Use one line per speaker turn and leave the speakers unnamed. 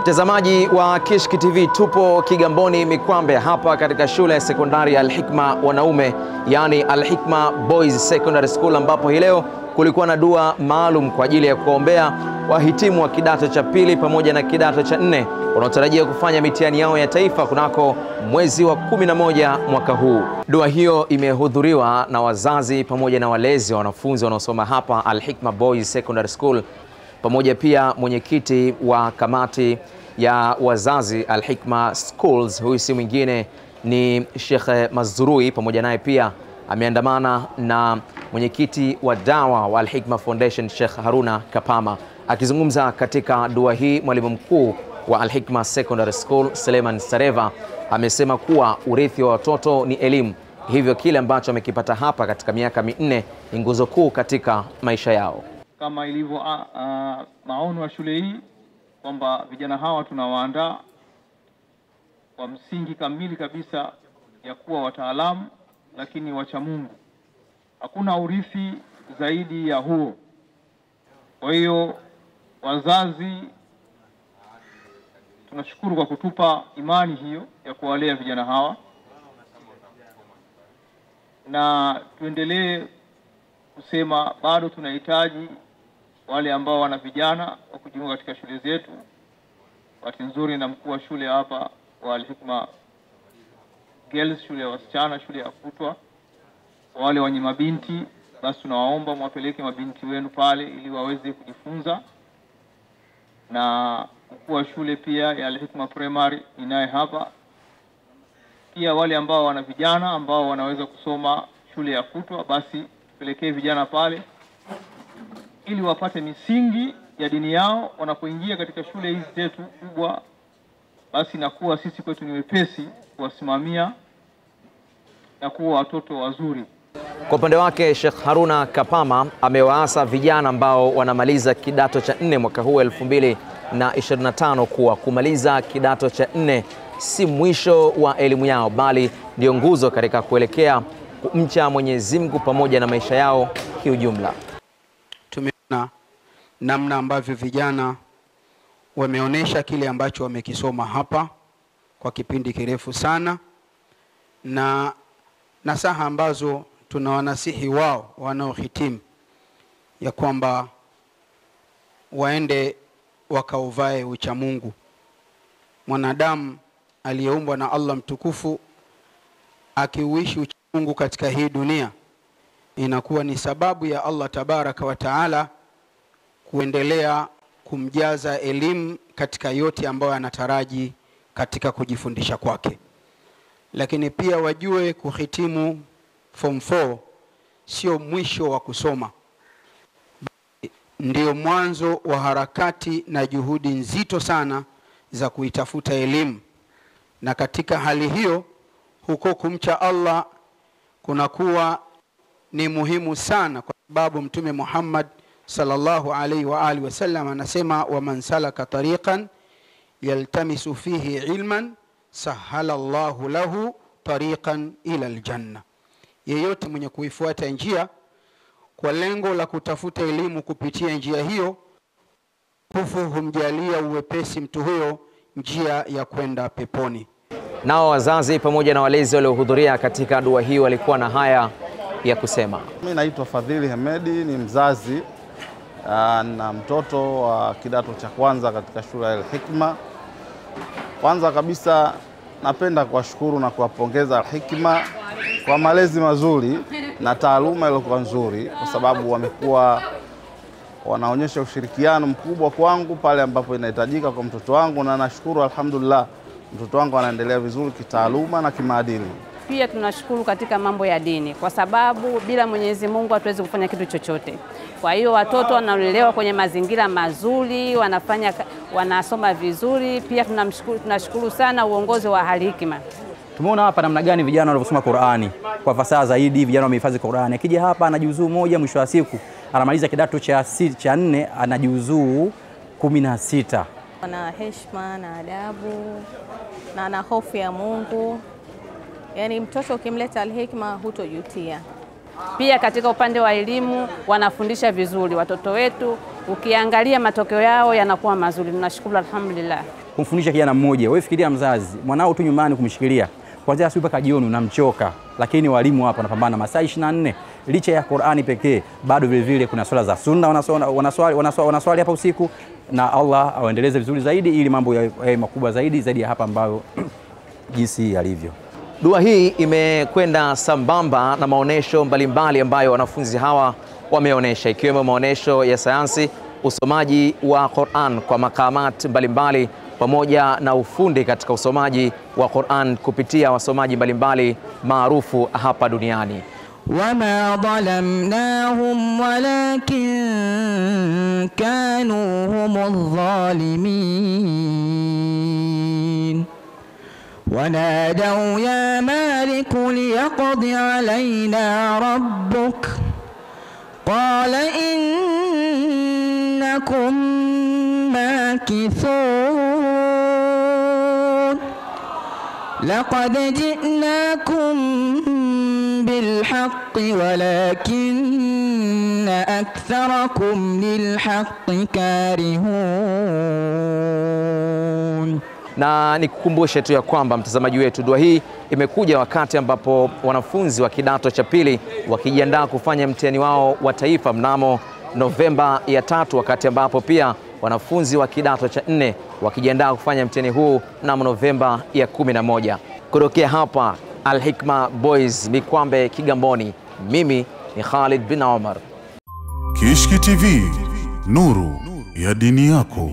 Mtazamaji wa Kishki TV, tupo Kigamboni Mikwambe hapa katika shule ya sekondari ya Al-Hikma wanaume, yani Al-Hikma Boys Secondary School, ambapo hii leo kulikuwa na dua maalum kwa ajili ya kuombea wahitimu wa kidato cha pili pamoja na kidato cha 4 wanaotarajia kufanya mitihani yao ya taifa kunako mwezi wa 11 mwaka huu. Dua hiyo imehudhuriwa na wazazi pamoja na walezi wa wanafunzi wanaosoma hapa Al-Hikma Boys Secondary School, pamoja pia mwenyekiti wa kamati ya wazazi Al-Hikma Schools, huyu si mwingine ni Sheikh Mazrui, pamoja naye pia ameandamana na mwenyekiti wa dawa wa Al-Hikma Foundation Sheikh Haruna Kapama. Akizungumza katika dua hii, mwalimu mkuu wa Al-Hikma Secondary School Suleiman Sareva amesema kuwa urithi wa watoto ni elimu, hivyo kile ambacho amekipata hapa katika miaka 4 ni nguzo kuu katika maisha yao.
Kama ilivyo maono ya shule hii kwamba vijana hawa tunawaandaa kwa msingi kamili kabisa ya kuwa wataalamu lakini wacha Mungu. Hakuna urithi zaidi ya huo. Kwa hiyo wazazi, tunashukuru kwa kutupa imani hiyo ya kuwalea vijana hawa, na tuendelee kusema bado tunahitaji wale ambao wana vijana wa kujiunga katika shule zetu. Bahati nzuri na mkuu wa shule hapa wa Al-Hikma Girls, shule ya wasichana, shule ya kutwa. Wale wenye mabinti, basi tunawaomba mwapeleke mabinti wenu pale ili waweze kujifunza. Na mkuu wa shule pia ya Al-Hikma Primary inaye hapa. Pia wale ambao wana vijana ambao wanaweza kusoma shule ya kutwa, basi tupelekee vijana pale ili wapate misingi ya dini yao wanapoingia katika shule hizi zetu kubwa. Basi nakuwa sisi kwetu ni wepesi kuwasimamia na kuwa watoto wazuri.
Kwa upande wake, Sheikh Haruna Kapama amewaasa vijana ambao wanamaliza kidato cha 4 mwaka huu 2025 kuwa kumaliza kidato cha 4 si mwisho wa elimu yao, bali ndio nguzo katika kuelekea kumcha Mwenyezi Mungu pamoja na maisha yao kiujumla.
Tumeona namna ambavyo vijana wameonesha kile ambacho wamekisoma hapa kwa kipindi kirefu sana, na nasaha ambazo tunawanasihi wao wanaohitimu ya kwamba waende wakauvae ucha Mungu. Mwanadamu aliyeumbwa na Allah mtukufu akiuishi ucha Mungu katika hii dunia, inakuwa ni sababu ya Allah tabaraka wa taala kuendelea kumjaza elimu katika yote ambayo anataraji katika kujifundisha kwake. Lakini pia wajue kuhitimu form 4 sio mwisho wa kusoma, ndio mwanzo wa harakati na juhudi nzito sana za kuitafuta elimu. Na katika hali hiyo, huko kumcha Allah kunakuwa ni muhimu sana, kwa sababu Mtume Muhammad sallallahu alaihi wa alihi wasallam anasema, wa man salaka tariqan yaltamisu fihi ilman sahala Allahu lahu tariqan ila aljanna. Yeyote mwenye kuifuata njia kwa lengo la kutafuta elimu kupitia njia hiyo, Mungu humjalia uwepesi mtu huyo njia ya kwenda peponi.
Nao wazazi pamoja na walezi waliohudhuria katika dua hii walikuwa na haya ya kusema.
Mimi naitwa Fadhili Hemedi, ni mzazi na mtoto wa kidato cha kwanza katika shule ya Al-Hikma. Kwanza kabisa napenda kuwashukuru na kuwapongeza Al-Hikma kwa malezi mazuri na taaluma iliyokuwa nzuri, kwa sababu wamekuwa wanaonyesha ushirikiano mkubwa kwangu pale ambapo inahitajika kwa mtoto wangu, na nashukuru alhamdulillah mtoto wangu anaendelea vizuri kitaaluma na kimaadili.
Pia tunashukuru katika mambo ya dini, kwa sababu bila Mwenyezi Mungu hatuwezi kufanya kitu chochote. Kwa hiyo watoto wanalelewa kwenye mazingira mazuri, wanasoma vizuri. Pia tunashukuru sana uongozi wa Al-Hikma.
Tumeona hapa namna gani vijana wanavyosoma Qur'ani kwa fasaha zaidi. Vijana wamehifadhi Qur'ani, akija hapa anajuzuu moja, mwisho wa siku anamaliza kidato cha 4 anajuzuu 16.
Ana heshima na adabu na ana hofu ya Mungu. Yani mtoto ukimleta Al-Hikma hutojutia.
Pia katika upande wa elimu wanafundisha vizuri watoto wetu, ukiangalia matokeo yao yanakuwa mazuri. Tunashukuru alhamdulillah.
kumfundisha kijana mmoja. Wewe fikiria mzazi, mwanao tu nyumbani kumshikilia kuanzia asubuhi mpaka jioni unamchoka, lakini walimu hapa wanapambana masaa 24 licha ya Qur'ani pekee, bado vile vile kuna swala za sunna wanaswali hapa usiku, na Allah awaendeleze vizuri zaidi ili mambo ya makubwa zaidi ya hapa ambayo jinsi yalivyo.
Dua hii imekwenda sambamba na maonesho mbalimbali ambayo wanafunzi hawa wameonesha, ikiwemo maonesho ya sayansi, usomaji wa Qur'an kwa makamat mbalimbali, pamoja na ufundi katika usomaji wa Qur'an kupitia wasomaji mbalimbali maarufu hapa duniani.
وما ظلمناهم ولكن كانوا هم الظالمين ونادوا يا مالك ليقض علينا ربك قال إنكم ماكثون لقد جئناكم بالحق ولكن أكثركم للحق كارهون.
Na nikukumbushe tu ya kwamba mtazamaji wetu, dua hii imekuja wakati ambapo wanafunzi wa kidato cha pili wakijiandaa kufanya mtihani wao wa taifa mnamo Novemba ya 3, wakati ambapo pia wanafunzi wa kidato cha 4 wakijiandaa kufanya mtihani huu mnamo Novemba ya 11. Kutokea hapa Al-Hikma Boys Mikwambe Kigamboni, mimi ni Khalid bin Omar.
Kishki TV, nuru ya dini yako.